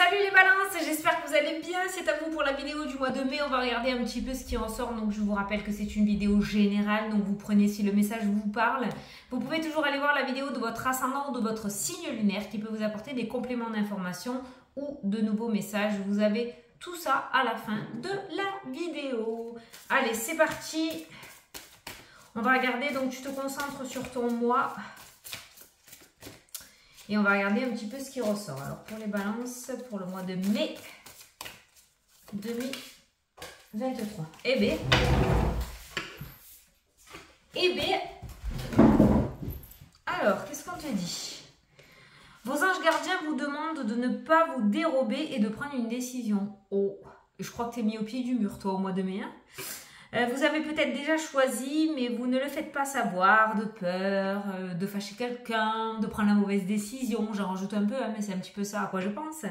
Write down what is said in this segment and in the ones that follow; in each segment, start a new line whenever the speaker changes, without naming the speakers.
Salut les balances, j'espère que vous allez bien, c'est à vous pour la vidéo du mois de mai, on va regarder un petit peu ce qui en sort, donc je vous rappelle que c'est une vidéo générale, donc vous prenez si le message vous parle. Vous pouvez toujours aller voir la vidéo de votre ascendant ou de votre signe lunaire qui peut vous apporter des compléments d'information ou de nouveaux messages, vous avez tout ça à la fin de la vidéo. Allez, c'est parti, on va regarder, donc tu te concentres sur ton mois. Et on va regarder un petit peu ce qui ressort. Alors, pour les balances, pour le mois de mai 2023. Eh bien. Alors, qu'est-ce qu'on te dit? Vos anges gardiens vous demandent de ne pas vous dérober et de prendre une décision. Oh, je crois que tu es mis au pied du mur, toi, au mois de mai. Hein, vous avez peut-être déjà choisi, mais vous ne le faites pas savoir, de peur, de fâcher quelqu'un, de prendre la mauvaise décision. J'en rajoute un peu, hein, mais c'est un petit peu ça à quoi je pense.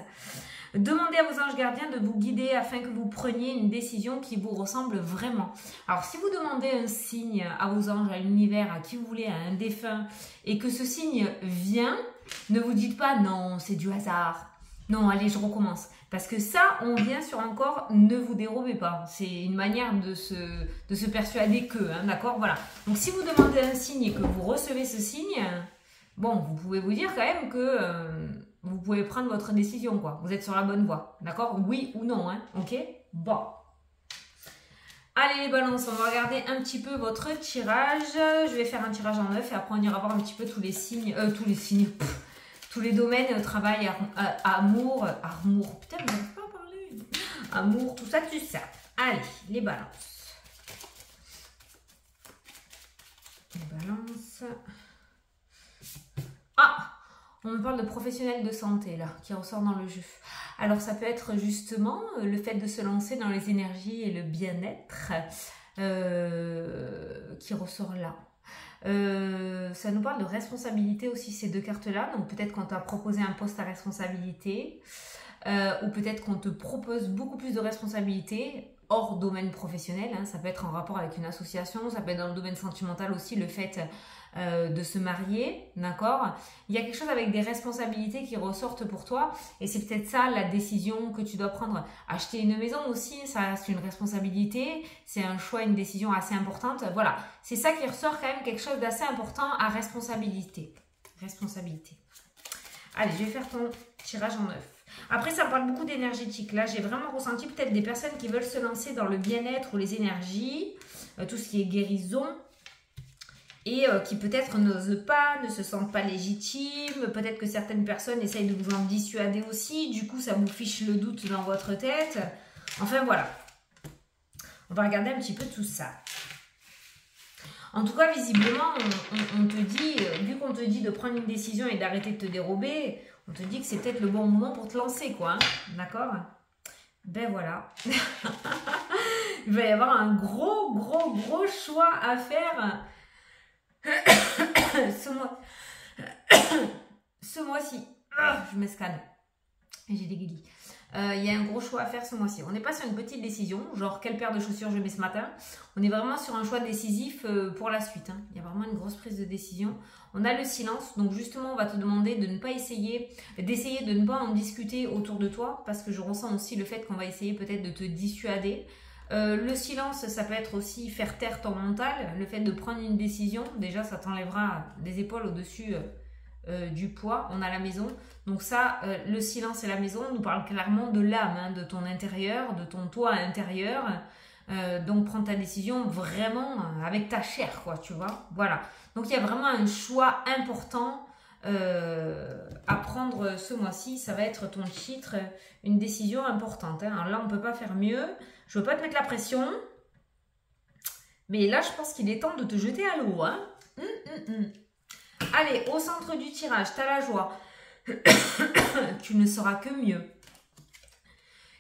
Demandez à vos anges gardiens de vous guider afin que vous preniez une décision qui vous ressemble vraiment. Alors, si vous demandez un signe à vos anges, à l'univers, à qui vous voulez, à un défunt, et que ce signe vient, ne vous dites pas « non, c'est du hasard ». Non, allez, je recommence. Parce que ça, on vient sur encore, ne vous dérobez pas. C'est une manière de se persuader que, hein, d'accord? Voilà. Donc, si vous demandez un signe et que vous recevez ce signe, bon, vous pouvez vous dire quand même que vous pouvez prendre votre décision, quoi. Vous êtes sur la bonne voie, d'accord? Oui ou non, hein, ok? Bon. Allez, les balances, on va regarder un petit peu votre tirage. Je vais faire un tirage en 9 et après, on ira voir un petit peu tous les signes, tous les domaines, travail, amour, putain, je n'arrive pas à parler. Amour, tout ça, tu sais. Allez, les balances. Les balances. Ah, on me parle de professionnels de santé, là, qui ressort dans le jeu. Alors, ça peut être justement le fait de se lancer dans les énergies et le bien-être qui ressort là. Ça nous parle de responsabilité aussi, ces deux cartes-là. Donc peut-être qu'on t'a proposé un poste à responsabilité ou peut-être qu'on te propose beaucoup plus de responsabilités hors domaine professionnel. Hein. Ça peut être en rapport avec une association, ça peut être dans le domaine sentimental aussi, le fait de se marier, d'accord? Il y a quelque chose avec des responsabilités qui ressortent pour toi et c'est peut-être ça la décision que tu dois prendre. Acheter une maison aussi, ça c'est une responsabilité, c'est un choix, une décision assez importante. Voilà, c'est ça qui ressort quand même, quelque chose d'assez important à responsabilité. Allez, je vais faire ton tirage en 9. Après, ça me parle beaucoup d'énergétique. Là, j'ai vraiment ressenti peut-être des personnes qui veulent se lancer dans le bien-être ou les énergies, tout ce qui est guérison, et qui peut-être n'osent pas, ne se sentent pas légitimes. Peut-être que certaines personnes essayent de vous en dissuader aussi. Du coup, ça vous fiche le doute dans votre tête. Enfin, voilà. On va regarder un petit peu tout ça. En tout cas, visiblement, on te dit, vu qu'on te dit de prendre une décision et d'arrêter de te dérober, on te dit que c'est peut-être le bon moment pour te lancer, quoi. Hein, d'accord? Ben voilà. Il va y avoir un gros choix à faire ce mois-ci. Je m'escale. J'ai des guillis. Il y a un gros choix à faire ce mois-ci. On n'est pas sur une petite décision, genre quelle paire de chaussures je mets ce matin. On est vraiment sur un choix décisif pour la suite. Hein. Il y a vraiment une grosse prise de décision. On a le silence, donc justement on va te demander de ne pas d'essayer de ne pas en discuter autour de toi, parce que je ressens aussi le fait qu'on va essayer peut-être de te dissuader. Le silence, ça peut être aussi faire taire ton mental, le fait de prendre une décision, déjà ça t'enlèvera des épaules au-dessus du poids, on a la maison. Donc ça, le silence et la maison nous parlent clairement de l'âme, hein, de ton intérieur, de ton toi intérieur. Donc prends ta décision vraiment avec ta chair, quoi, tu vois. Voilà. Donc il y a vraiment un choix important à prendre ce mois-ci. Ça va être ton titre, une décision importante. Hein. Alors là, on ne peut pas faire mieux. Je ne veux pas te mettre la pression. Mais là, je pense qu'il est temps de te jeter à l'eau. Hein. Allez, au centre du tirage, tu as la joie. Tu ne seras que mieux.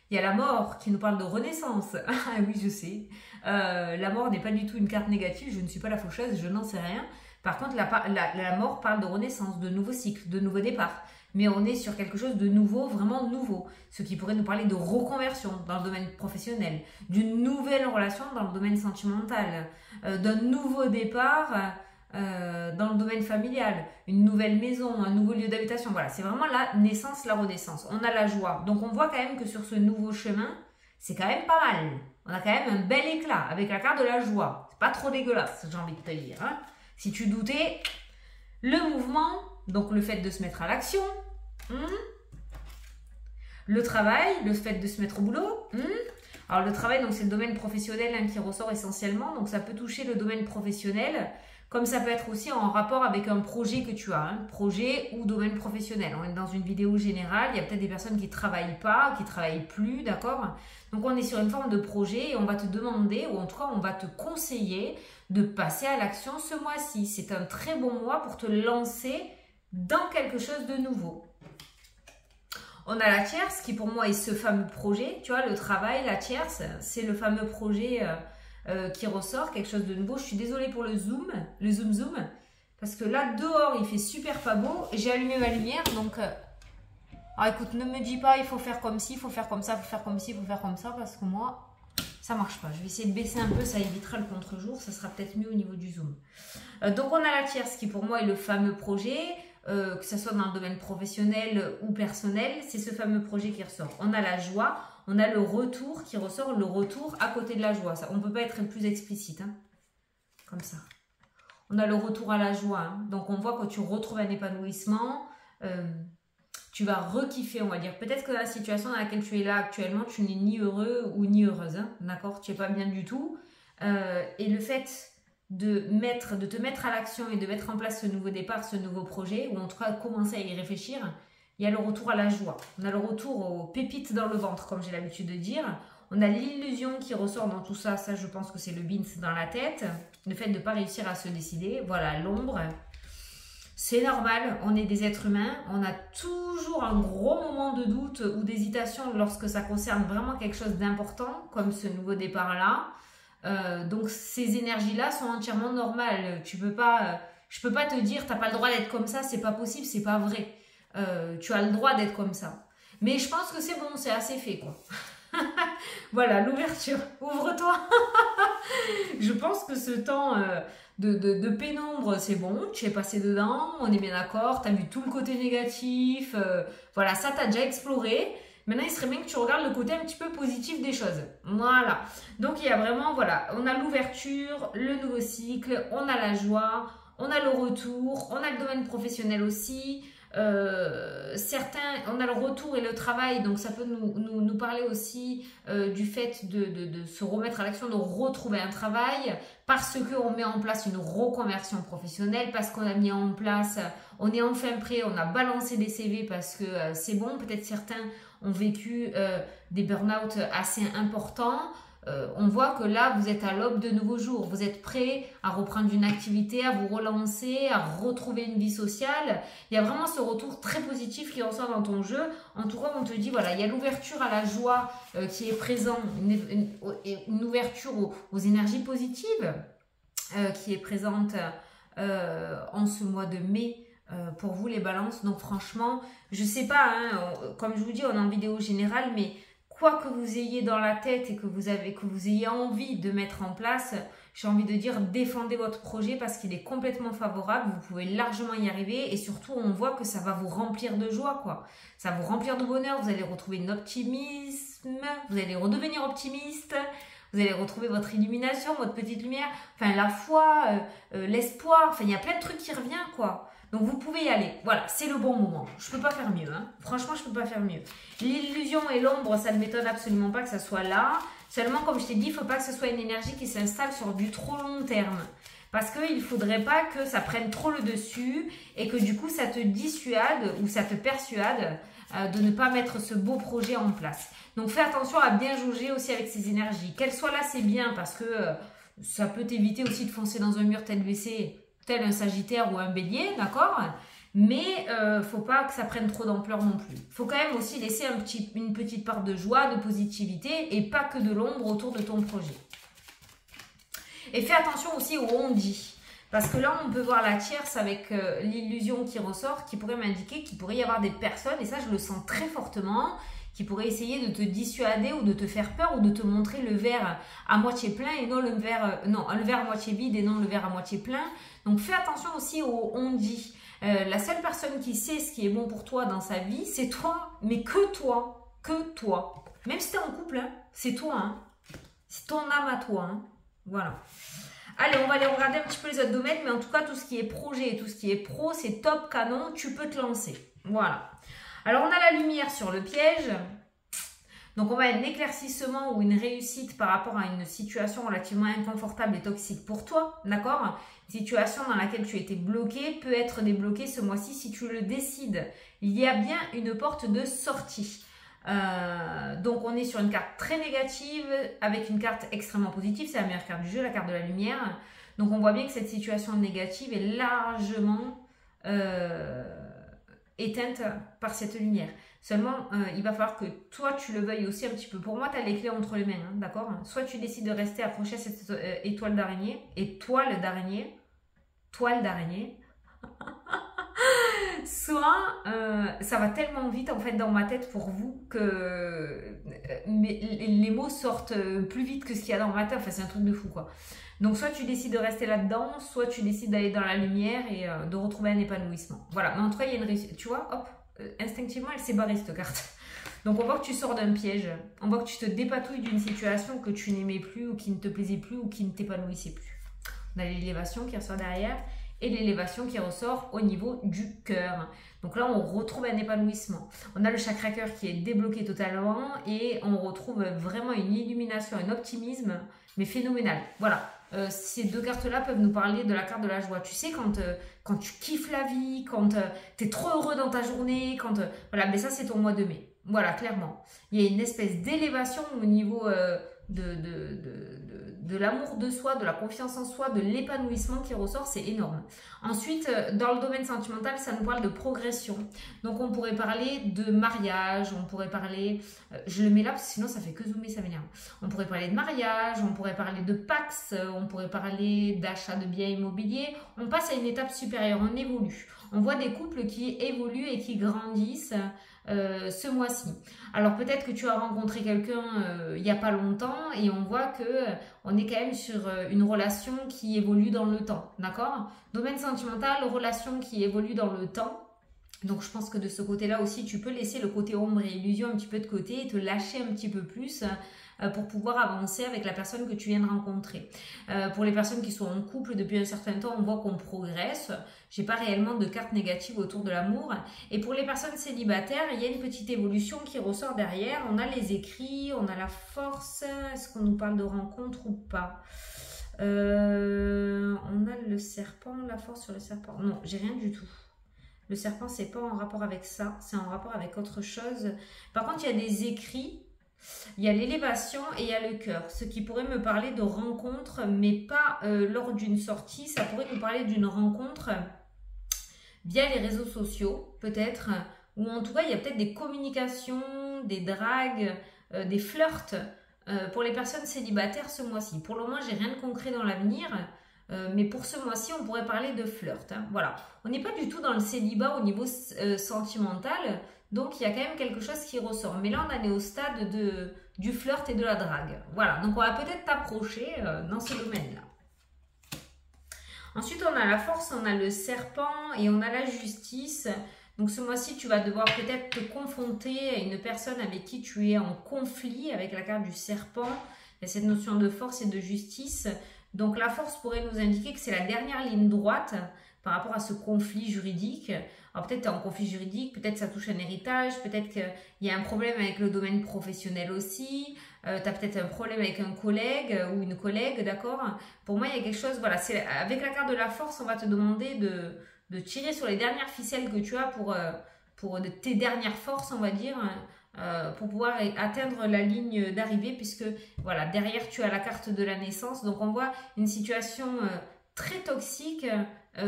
Il y a la mort qui nous parle de renaissance. Ah oui, je sais. La mort n'est pas du tout une carte négative. Je ne suis pas la faucheuse, je n'en sais rien. Par contre, la mort parle de renaissance, de nouveaux cycles, de nouveaux départs. Mais on est sur quelque chose de nouveau, vraiment nouveau. Ce qui pourrait nous parler de reconversion dans le domaine professionnel, d'une nouvelle relation dans le domaine sentimental, d'un nouveau départ dans le domaine familial, une nouvelle maison, un nouveau lieu d'habitation. Voilà, c'est vraiment la naissance, la renaissance. On a la joie. Donc, on voit quand même que sur ce nouveau chemin, c'est quand même pas mal. On a quand même un bel éclat avec la carte de la joie. C'est pas trop dégueulasse, j'ai envie de te dire. Hein. Si tu doutais, le mouvement, donc le fait de se mettre à l'action, le travail, le fait de se mettre au boulot. Alors le travail, donc c'est le domaine professionnel hein, qui ressort essentiellement. Donc ça peut toucher le domaine professionnel, comme ça peut être aussi en rapport avec un projet que tu as, hein, projet ou domaine professionnel. On est dans une vidéo générale, il y a peut-être des personnes qui ne travaillent pas, qui ne travaillent plus, d'accord? Donc on est sur une forme de projet et on va te demander, ou en tout cas on va te conseiller de passer à l'action ce mois-ci. C'est un très bon mois pour te lancer dans quelque chose de nouveau. On a la tierce qui pour moi est ce fameux projet, tu vois, le travail, la tierce, c'est le fameux projet qui ressort, quelque chose de nouveau. Je suis désolée pour le zoom, parce que là dehors il fait super pas beau, j'ai allumé ma lumière, donc... Alors écoute, ne me dis pas il faut faire comme ci, il faut faire comme ça, il faut faire comme ci, il faut faire comme ça, parce que moi, ça marche pas. Je vais essayer de baisser un peu, ça évitera le contre-jour, ça sera peut-être mieux au niveau du zoom. Donc on a la tierce qui pour moi est le fameux projet, que ce soit dans le domaine professionnel ou personnel, c'est ce fameux projet qui ressort. On a la joie, on a le retour qui ressort, le retour à côté de la joie. Ça, on ne peut pas être plus explicite, hein, comme ça. On a le retour à la joie, hein. Donc on voit que tu retrouves un épanouissement, tu vas rekiffer, on va dire. Peut-être que dans la situation dans laquelle tu es là actuellement, tu n'es ni heureux ou ni heureuse, hein, d'accord? Tu n'es pas bien du tout. Et le fait de te mettre à l'action et de mettre en place ce nouveau départ, ce nouveau projet, ou en tout cas commencer à y réfléchir, il y a le retour à la joie. On a le retour aux pépites dans le ventre, comme j'ai l'habitude de dire. On a l'illusion qui ressort dans tout ça. Ça, je pense que c'est le bins dans la tête. Le fait de ne pas réussir à se décider. Voilà, l'ombre. C'est normal, on est des êtres humains. On a toujours un gros moment de doute ou d'hésitation lorsque ça concerne vraiment quelque chose d'important, comme ce nouveau départ-là. Donc ces énergies-là sont entièrement normales. Je peux pas te dire t'as pas le droit d'être comme ça, c'est pas possible, c'est pas vrai. Tu as le droit d'être comme ça. Mais je pense que c'est bon, c'est assez fait quoi. Voilà, l'ouverture. Ouvre-toi. Je pense que ce temps de pénombre, c'est bon. Tu es passé dedans, on est bien d'accord. Tu as vu tout le côté négatif. Voilà, ça t'as déjà exploré. Maintenant, il serait bien que tu regardes le côté un petit peu positif des choses. Voilà. Donc, il y a vraiment, voilà, on a l'ouverture, le nouveau cycle, on a la joie, on a le retour, on a le domaine professionnel aussi. Certains, on a le retour et le travail, donc ça peut nous parler aussi du fait de se remettre à l'action, de retrouver un travail, parce qu'on met en place une reconversion professionnelle, parce qu'on a mis en place, on est enfin prêt, on a balancé des CV parce que c'est bon. Peut-être certains ont vécu des burn-out assez importants. On voit que là, vous êtes à l'aube de nouveaux jours. Vous êtes prêt à reprendre une activité, à vous relancer, à retrouver une vie sociale. Il y a vraiment ce retour très positif qui ressort dans ton jeu. En tout cas, on te dit, voilà, il y a l'ouverture à la joie qui est présente, une ouverture aux énergies positives qui est présente en ce mois de mai. Pour vous les balances, donc franchement je sais pas, hein, comme je vous dis on est en vidéo générale, mais quoi que vous ayez dans la tête et que vous ayez envie de mettre en place, j'ai envie de dire défendez votre projet parce qu'il est complètement favorable, vous pouvez largement y arriver et surtout on voit que ça va vous remplir de joie quoi, ça va vous remplir de bonheur, vous allez retrouver un optimisme, vous allez redevenir optimiste. Vous allez retrouver votre illumination, votre petite lumière, enfin la foi, l'espoir, enfin il y a plein de trucs qui reviennent quoi. Donc vous pouvez y aller, voilà, c'est le bon moment. Je peux pas faire mieux, hein. Franchement je peux pas faire mieux. L'illusion et l'ombre, ça ne m'étonne absolument pas que ça soit là. Seulement comme je t'ai dit, il ne faut pas que ce soit une énergie qui s'installe sur du trop long terme. Parce qu'il ne faudrait pas que ça prenne trop le dessus et que du coup ça te dissuade ou ça te persuade de ne pas mettre ce beau projet en place. Donc fais attention à bien jauger aussi avec ces énergies. Qu'elles soient là, c'est bien parce que ça peut t'éviter aussi de foncer dans un mur tête baissée, tel un Sagittaire ou un Bélier, d'accord? Mais faut pas que ça prenne trop d'ampleur non plus. Faut quand même aussi laisser une petite part de joie, de positivité et pas que de l'ombre autour de ton projet. Et fais attention aussi au on dit. Parce que là, on peut voir la tierce avec l'illusion qui ressort, qui pourrait m'indiquer qu'il pourrait y avoir des personnes, et ça je le sens très fortement, qui pourrait essayer de te dissuader ou de te faire peur ou de te montrer le verre à moitié plein et non le verre, le verre à moitié vide et non le verre à moitié plein. Donc fais attention aussi au on dit. La seule personne qui sait ce qui est bon pour toi dans sa vie, c'est toi, mais que toi, que toi. Même si tu es en couple, hein, c'est toi, hein. C'est ton âme à toi, hein. Voilà. Allez, on va aller regarder un petit peu les autres domaines, mais en tout cas, tout ce qui est projet et tout ce qui est pro, c'est top canon, tu peux te lancer. Voilà. Alors, on a la lumière sur le piège. Donc, on va un éclaircissement ou une réussite par rapport à une situation relativement inconfortable et toxique pour toi, d'accord? Une situation dans laquelle tu as été bloqué peut être débloquée ce mois-ci si tu le décides. Il y a bien une porte de sortie. Donc on est sur une carte très négative avec une carte extrêmement positive, c'est la meilleure carte du jeu, la carte de la lumière. Donc on voit bien que cette situation négative est largement éteinte par cette lumière. Seulement il va falloir que toi tu le veuilles aussi un petit peu. Pour moi tu as les clés entre les mains, hein, d'accord? Soit tu décides de rester accroché à cette étoile d'araignée, toile d'araignée. Soit ça va tellement vite en fait dans ma tête pour vous que les mots sortent plus vite que ce qu'il y a dans ma tête. Enfin c'est un truc de fou quoi. Donc soit tu décides de rester là-dedans, soit tu décides d'aller dans la lumière et de retrouver un épanouissement. Voilà, mais en tout cas il y a une réussite. Tu vois, hop, instinctivement elle s'est barrée cette carte. Donc on voit que tu sors d'un piège, on voit que tu te dépatouilles d'une situation que tu n'aimais plus ou qui ne te plaisait plus ou qui ne t'épanouissait plus. On a l'élévation qui ressort derrière et l'élévation qui ressort au niveau du cœur. Donc là, on retrouve un épanouissement. On a le chakra cœur qui est débloqué totalement et on retrouve vraiment une illumination, un optimisme, mais phénoménal. Voilà, ces deux cartes-là peuvent nous parler de la carte de la joie. Tu sais, quand tu kiffes la vie, quand tu es trop heureux dans ta journée, voilà, mais ça, c'est ton mois de mai. Voilà, clairement. Il y a une espèce d'élévation au niveau de l'amour de soi, de la confiance en soi, de l'épanouissement qui ressort, c'est énorme. Ensuite, dans le domaine sentimental, ça nous parle de progression. Donc, on pourrait parler de mariage, on pourrait parler... je le mets là parce que sinon, ça fait que zoomer, ça m'énerve. On pourrait parler de mariage, on pourrait parler de Pax, on pourrait parler d'achat de biens immobiliers. On passe à une étape supérieure, on évolue. On voit des couples qui évoluent et qui grandissent ce mois-ci. Alors peut-être que tu as rencontré quelqu'un il n'y a pas longtemps et on voit que on est quand même sur une relation qui évolue dans le temps, d'accord? Domaine sentimental, relation qui évolue dans le temps. Donc je pense que de ce côté-là aussi, tu peux laisser le côté ombre et illusion un petit peu de côté et te lâcher un petit peu plus pour pouvoir avancer avec la personne que tu viens de rencontrer. Pour les personnes qui sont en couple depuis un certain temps, on voit qu'on progresse. J'ai pas réellement de cartes négatives autour de l'amour. Et pour les personnes célibataires, il y a une petite évolution qui ressort derrière. On a les écrits, on a la force. Est-ce qu'on nous parle de rencontre ou pas? On a le serpent, la force sur le serpent. Non, j'ai rien du tout. Le serpent, c'est pas en rapport avec ça, c'est en rapport avec autre chose. Par contre, il y a des écrits, il y a l'élévation et il y a le cœur. Ce qui pourrait me parler de rencontre, mais pas lors d'une sortie. Ça pourrait nous parler d'une rencontre via les réseaux sociaux, peut-être. Ou en tout cas, il y a peut-être des communications, des dragues, des flirts pour les personnes célibataires ce mois-ci. Pour le moment, j'ai rien de concret dans l'avenir. Mais pour ce mois-ci, on pourrait parler de flirt. Hein. Voilà. On n'est pas du tout dans le célibat au niveau sentimental. Donc, il y a quand même quelque chose qui ressort. Mais là, on en est au stade du flirt et de la drague. Voilà. Donc, on va peut-être t'approcher dans ce domaine-là. Ensuite, on a la force, on a le serpent et on a la justice. Donc, ce mois-ci, tu vas devoir peut-être te confronter à une personne avec qui tu es en conflit avec la carte du serpent. Il y a cette notion de force et de justice. Donc la force pourrait nous indiquer que c'est la dernière ligne droite par rapport à ce conflit juridique. Alors peut-être tu es en conflit juridique, peut-être ça touche un héritage, peut-être qu'il y a un problème avec le domaine professionnel aussi, tu as peut-être un problème avec un collègue ou une collègue, d'accord? Pour moi, il y a quelque chose, voilà, avec la carte de la force, on va te demander de tirer sur les dernières ficelles que tu as pour tes dernières forces, on va dire, pour pouvoir atteindre la ligne d'arrivée, puisque voilà, derrière tu as la carte de la naissance. Donc on voit une situation très toxique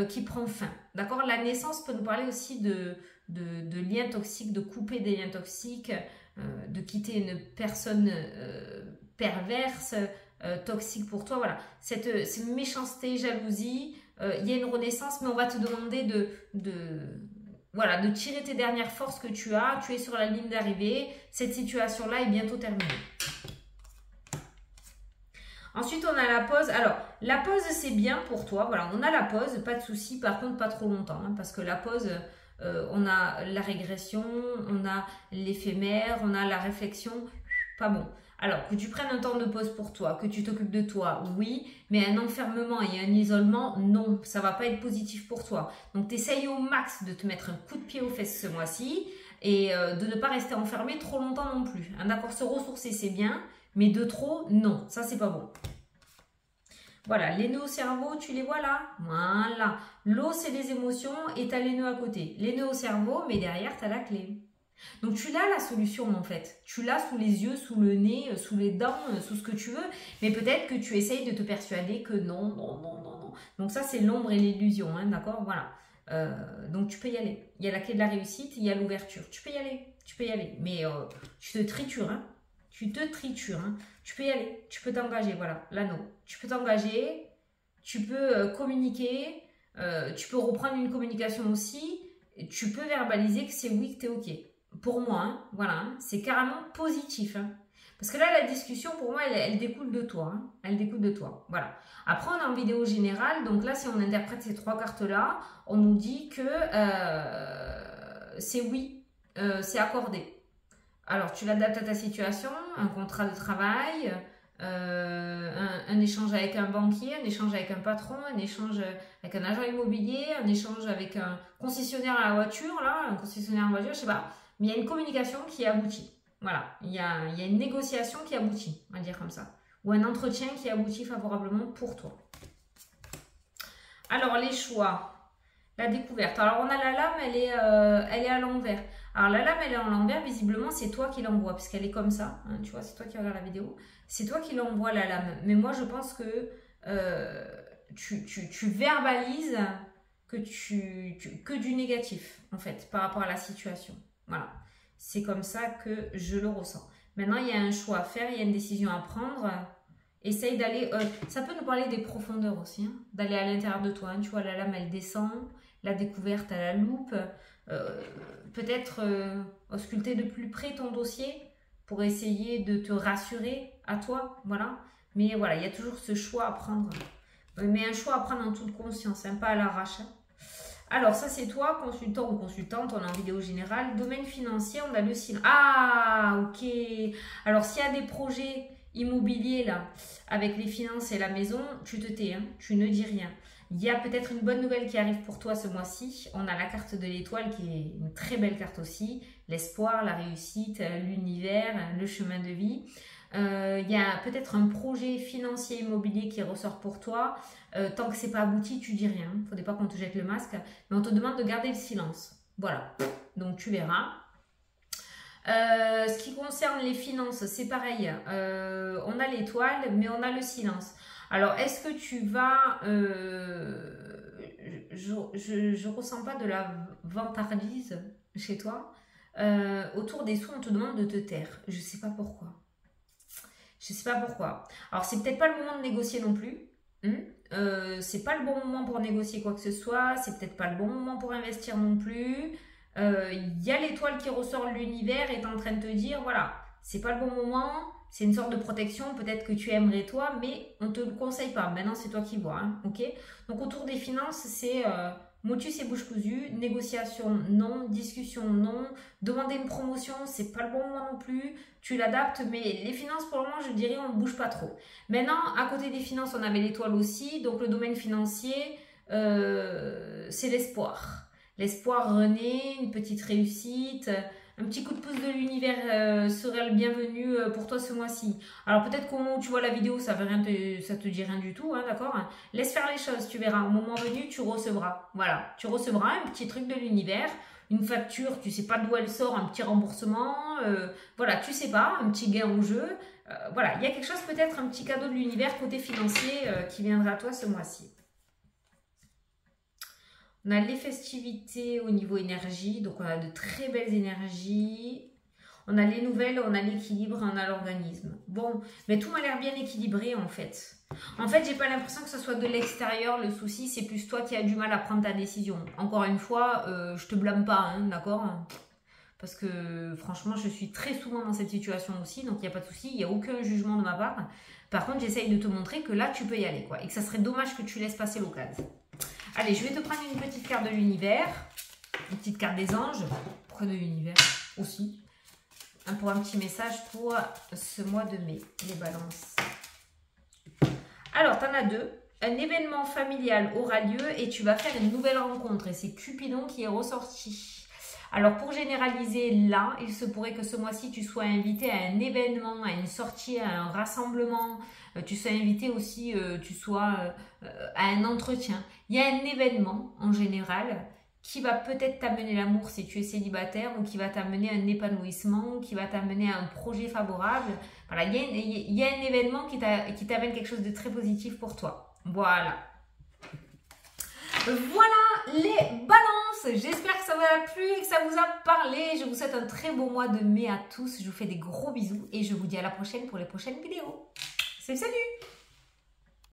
qui prend fin, d'accord? La naissance peut nous parler aussi de liens toxiques, de couper des liens toxiques, de quitter une personne perverse, toxique pour toi. Voilà, cette méchanceté, jalousie, il y a une renaissance, mais on va te demander voilà, de tirer tes dernières forces que tu as. Tu es sur la ligne d'arrivée. Cette situation-là est bientôt terminée. Ensuite, on a la pause. Alors, la pause, c'est bien pour toi. Voilà, on a la pause, pas de souci. Par contre, pas trop longtemps. Hein, parce que la pause, on a la régression, on a l'éphémère, on a la réflexion. Pas bon. Alors, que tu prennes un temps de pause pour toi, que tu t'occupes de toi, oui. Mais un enfermement et un isolement, non. Ça va pas être positif pour toi. Donc, tu essayes au max de te mettre un coup de pied aux fesses ce mois-ci. Et de ne pas rester enfermé trop longtemps non plus. Hein, d'accord, se ressourcer, c'est bien. Mais de trop, non, ça c'est pas bon. Voilà, les nœuds au cerveau, tu les vois là? Voilà. L'eau, c'est les émotions et tu as les nœuds à côté. Les nœuds au cerveau, mais derrière, tu as la clé. Donc tu l'as la solution en fait. Tu l'as sous les yeux, sous le nez, sous les dents, sous ce que tu veux. Mais peut-être que tu essayes de te persuader que non, non, non, non, non. Donc ça, c'est l'ombre et l'illusion, hein, d'accord? Voilà. Donc tu peux y aller. Il y a la clé de la réussite, il y a l'ouverture. Tu peux y aller, tu peux y aller. Mais tu te tritures, hein. Tu te tritures, hein. Tu peux y aller, tu peux t'engager, voilà, l'anneau. Tu peux t'engager, tu peux communiquer, tu peux reprendre une communication aussi, et tu peux verbaliser que c'est oui, que tu es OK. Pour moi, hein, voilà, hein, c'est carrément positif. Hein. Parce que là, la discussion, pour moi, elle découle de toi. Hein, elle découle de toi, voilà. Après, on est en vidéo générale, donc là, si on interprète ces trois cartes-là, on nous dit que c'est oui, c'est accordé. Alors, tu l'adaptes à ta situation, un contrat de travail, un échange avec un banquier, un échange avec un patron, un échange avec un agent immobilier, un échange avec un concessionnaire à la voiture, là, un concessionnaire en voiture, je sais pas. Mais il y a une communication qui aboutit. Voilà, il y a une négociation qui aboutit, on va dire comme ça. Ou un entretien qui aboutit favorablement pour toi. Alors, les choix. La découverte. Alors, on a la lame, elle est à l'envers. Alors, la lame, elle est à l'envers. Visiblement, c'est toi qui l'envoie, puisqu'elle est comme ça. Hein, tu vois, c'est toi qui regardes la vidéo. C'est toi qui l'envoie, la lame. Mais moi, je pense que tu verbalises que du négatif, en fait, par rapport à la situation. Voilà. C'est comme ça que je le ressens. Maintenant, il y a un choix à faire, il y a une décision à prendre. Essaye d'aller... ça peut nous parler des profondeurs aussi, hein, d'aller à l'intérieur de toi. Hein, tu vois, la lame, elle descend. La découverte à la loupe. Peut-être ausculter de plus près ton dossier pour essayer de te rassurer à toi. Voilà. Mais voilà, il y a toujours ce choix à prendre. Mais un choix à prendre en toute conscience, hein, pas à l'arrache. Hein. Alors, ça, c'est toi, consultant ou consultante, on est en vidéo générale. Domaine financier, on a le signe. Ah, ok. Alors, s'il y a des projets immobiliers, là, avec les finances et la maison, tu te tais, hein, tu ne dis rien. Il y a peut-être une bonne nouvelle qui arrive pour toi ce mois-ci. On a la carte de l'étoile qui est une très belle carte aussi. L'espoir, la réussite, l'univers, le chemin de vie. Il y a peut-être un projet financier immobilier qui ressort pour toi. Tant que c'est pas abouti, tu dis rien. Il ne faudrait pas qu'on te jette le masque. Mais on te demande de garder le silence. Voilà. Donc tu verras. Ce qui concerne les finances, c'est pareil. On a l'étoile, mais on a le silence. Alors, est-ce que tu vas... je ne ressens pas de la vantardise chez toi. Autour des sous, on te demande de te taire. Je ne sais pas pourquoi. Je ne sais pas pourquoi. Alors, c'est peut-être pas le moment de négocier non plus. C'est pas le bon moment pour négocier quoi que ce soit. C'est peut-être pas le bon moment pour investir non plus. Y a l'étoile qui ressort de l'univers et est en train de te dire, voilà, c'est pas le bon moment. C'est une sorte de protection, peut-être que tu aimerais toi, mais on ne te le conseille pas. Maintenant, c'est toi qui vois, hein, ok? Donc, autour des finances, c'est motus et bouche cousue, négociation, non, discussion, non, demander une promotion, c'est pas le bon moment non plus, tu l'adaptes, mais les finances, pour le moment, je dirais, on ne bouge pas trop. Maintenant, à côté des finances, on avait l'étoile aussi, donc le domaine financier, c'est l'espoir. L'espoir renaît, une petite réussite... Un petit coup de pouce de l'univers serait le bienvenu pour toi ce mois-ci. Alors peut-être qu'au moment où tu vois la vidéo, ça te dit rien du tout, hein, d'accord? Laisse faire les choses, tu verras. Au moment venu, tu recevras. Voilà, tu recevras un petit truc de l'univers, une facture, tu sais pas d'où elle sort, un petit remboursement, voilà, tu sais pas, un petit gain au jeu. Voilà, il y a quelque chose, peut-être un petit cadeau de l'univers côté financier qui viendra à toi ce mois-ci. On a les festivités au niveau énergie, donc on a de très belles énergies. On a les nouvelles, on a l'équilibre, on a l'organisme. Bon, mais tout m'a l'air bien équilibré en fait. En fait, j'ai pas l'impression que ce soit de l'extérieur le souci, c'est plus toi qui as du mal à prendre ta décision. Encore une fois, je te blâme pas, hein, d'accord? Parce que franchement, je suis très souvent dans cette situation aussi, donc il n'y a pas de souci, il n'y a aucun jugement de ma part. Par contre, j'essaye de te montrer que là, tu peux y aller, quoi. Et que ça serait dommage que tu laisses passer l'occasion. Allez, je vais te prendre une petite carte de l'univers, une petite carte des anges, pourquoi de l'univers aussi, pour un petit message pour ce mois de mai, les balances. Alors, tu en as deux. Un événement familial aura lieu et tu vas faire une nouvelle rencontre. Et c'est Cupidon qui est ressorti. Alors, pour généraliser là, il se pourrait que ce mois-ci, tu sois invité à un événement, à une sortie, à un rassemblement. Tu sois invité aussi, à un entretien. Il y a un événement en général qui va peut-être t'amener l'amour si tu es célibataire ou qui va t'amener un épanouissement, qui va t'amener à un projet favorable. Voilà, il y a un événement qui t'amène quelque chose de très positif pour toi. Voilà. Voilà les balances. J'espère que ça vous a plu et que ça vous a parlé. Je vous souhaite un très beau mois de mai à tous. Je vous fais des gros bisous et je vous dis à la prochaine pour les prochaines vidéos. Salut, salut!